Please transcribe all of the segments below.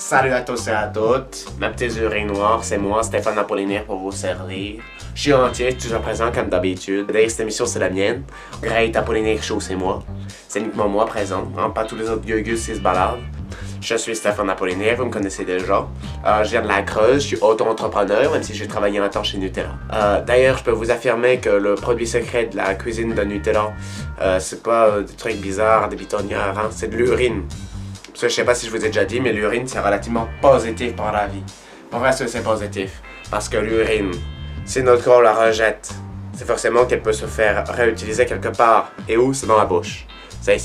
Salut à tous et à toutes, ma petite urine noire, c'est moi, Stéphane Apollinaire pour vous servir. Je suis entier, toujours présent comme d'habitude. D'ailleurs, cette émission c'est la mienne. Great Apollinaire Show, c'est moi. C'est uniquement moi présent, hein, pas tous les autres gugus qui se baladent. Je suis Stéphane Apollinaire, vous me connaissez déjà. Je viens de la Creuse, je suis auto-entrepreneur, même si j'ai travaillé un temps chez Nutella. D'ailleurs, je peux vous affirmer que le produit secret de la cuisine de Nutella, c'est pas des trucs bizarres, des bitonières, hein, c'est de l'urine. Parce que je sais pas si je vous ai déjà dit, mais l'urine c'est relativement positif pour la vie. Pourquoi est-ce que c'est positif? Parce que l'urine, si notre corps la rejette, c'est forcément qu'elle peut se faire réutiliser quelque part. Et où? C'est dans la bouche. C'est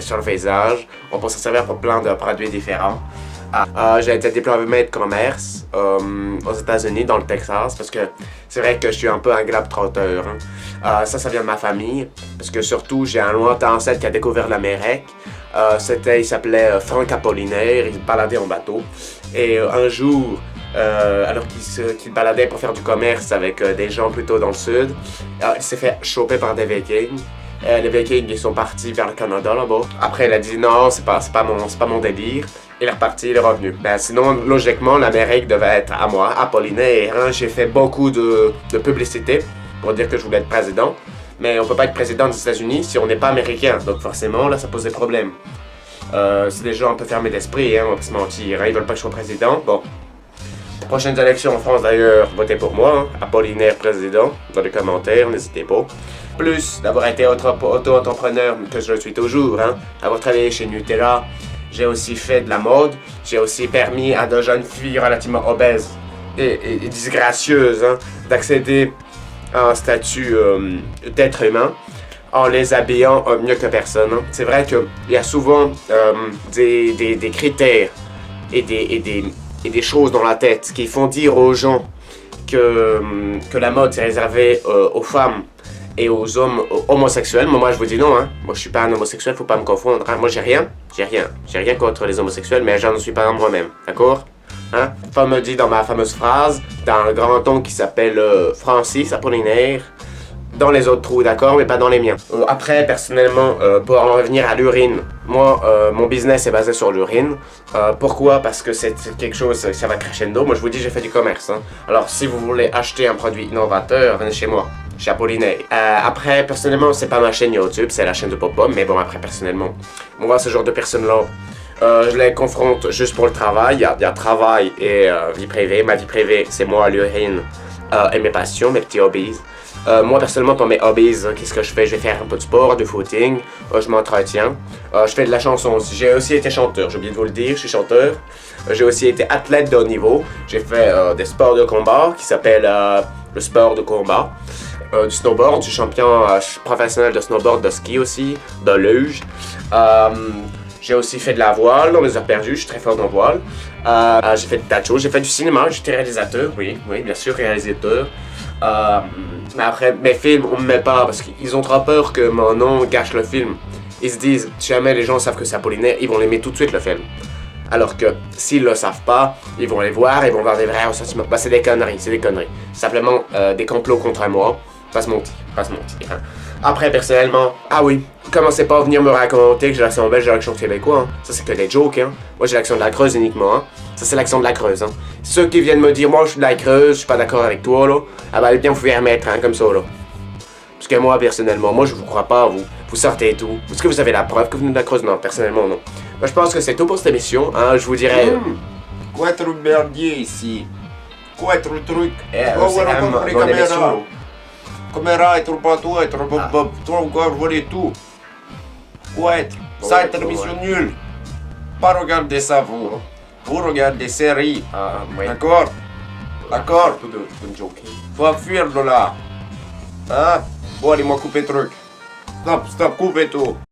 sur le visage. On peut s'en servir pour plein de produits différents. J'ai été diplômé de commerce aux États-Unis, dans le Texas, parce que c'est vrai que je suis un peu un globe-trotteur. Hein. Ça vient de ma famille, parce que surtout j'ai un lointain ancêtre qui a découvert l'Amérique. Il s'appelait Frank Apollinaire, il baladait en bateau. Et un jour, alors qu'il baladait pour faire du commerce avec des gens plutôt dans le sud, il s'est fait choper par des Vikings. Les Vikings ils sont partis vers le Canada là-bas. Après il a dit non, c'est pas mon délire. Il est reparti, il est revenu. Ben, sinon, logiquement, l'Amérique devait être à moi, Apollinaire. Hein. J'ai fait beaucoup de publicité pour dire que je voulais être président. Mais on peut pas être président des États-Unis si on n'est pas américain. Donc forcément, là, ça pose des problèmes. C'est des gens un peu fermés d'esprit, hein, on va pas se mentir. Hein. Ils veulent pas que je sois président. Bon. Les prochaines élections en France, d'ailleurs, votez pour moi. Hein. Apollinaire président. Dans les commentaires, n'hésitez pas. Plus d'avoir été auto-entrepreneur, que je le suis toujours. Hein. Avoir travaillé chez Nutella. J'ai aussi fait de la mode. J'ai aussi permis à de jeunes filles relativement obèses et disgracieuses hein, d'accéder à un statut d'être humain en les habillant mieux que personne. Hein. C'est vrai qu'il y a souvent des critères et des choses dans la tête qui font dire aux gens que la mode est réservée aux femmes et aux hommes homosexuels. Moi je vous dis non, hein. Moi je suis pas un homosexuel, faut pas me confondre. Hein. Moi j'ai rien contre les homosexuels, mais j'en suis pas un moi-même, d'accord? Hein? Comme me dit dans ma fameuse phrase, dans le grand oncle qui s'appelle Francis Apollinaire, dans les autres trous, d'accord, mais pas dans les miens. Après, personnellement, pour en revenir à l'urine, moi, mon business est basé sur l'urine. Pourquoi? Parce que c'est quelque chose, ça va crescendo. Moi, je vous dis, j'ai fait du commerce. Hein. Alors, si vous voulez acheter un produit innovateur, venez chez moi, chez Apollinaire. Après, personnellement, c'est pas ma chaîne YouTube, c'est la chaîne de Pop-Pop, mais bon, après, personnellement, moi, ce genre de personnes-là, je les confronte juste pour le travail. Il y a travail et vie privée. Ma vie privée, c'est moi, l'urine et mes passions, mes petits hobbies. Moi, personnellement, pour mes hobbies, qu'est-ce que je fais? Je vais faire un peu de sport, du footing, je m'entretiens. Je fais de la chanson aussi. J'ai aussi été chanteur, j'ai oublié de vous le dire, je suis chanteur. J'ai aussi été athlète de haut niveau. J'ai fait des sports de combat qui s'appellent le sport de combat. Du snowboard, du champion professionnel de snowboard, de ski aussi, de luge. J'ai aussi fait de la voile dans mes heures perdues, je suis très fort en voile. J'ai fait de tas de choses, j'ai fait du cinéma, j'étais réalisateur, oui, bien sûr, réalisateur. Mais après, mes films, on me met pas parce qu'ils ont trop peur que mon nom gâche le film. Ils se disent, si jamais les gens savent que c'est Apollinaire, ils vont l'aimer tout de suite le film. Alors que s'ils le savent pas, ils vont les voir, ils vont voir des vrais ressentiments. Bah, c'est des conneries. C'est simplement des complots contre moi. Pas se mentir. Hein. Après, personnellement, ah oui, commencez pas à venir me raconter que j'ai l'accent belge, j'ai l'accent québécois. Hein. Ça, c'est que des jokes. Hein. Moi, j'ai l'accent de la Creuse uniquement. Hein. Ça, c'est l'accent de la Creuse. Hein. Ceux qui viennent me dire, moi, je suis de la Creuse, je suis pas d'accord avec toi, là, ah bah, bien, vous pouvez remettre, hein, comme ça, là. Parce que moi, personnellement, moi, je vous crois pas, vous. Vous sortez et tout. Est-ce que vous avez la preuve que vous venez de la Creuse? Non, personnellement, non. Moi, je pense que c'est tout pour cette émission. Hein. Je vous dirais. Quoi être le merdier ici? Quoi être le truc? Oh, voilà, comme les caméras. Caméra, être pas toi, être bob, toi encore, je voulais tout. Quoi être? Ça, être émission nulle. Pas regarder ça, vous. Vous regardez des séries. Oui. D'accord? D'accord? Tout de joking. Faut fuir de là. Hein? Bon, allez-moi couper le truc. Stop, coupez tout.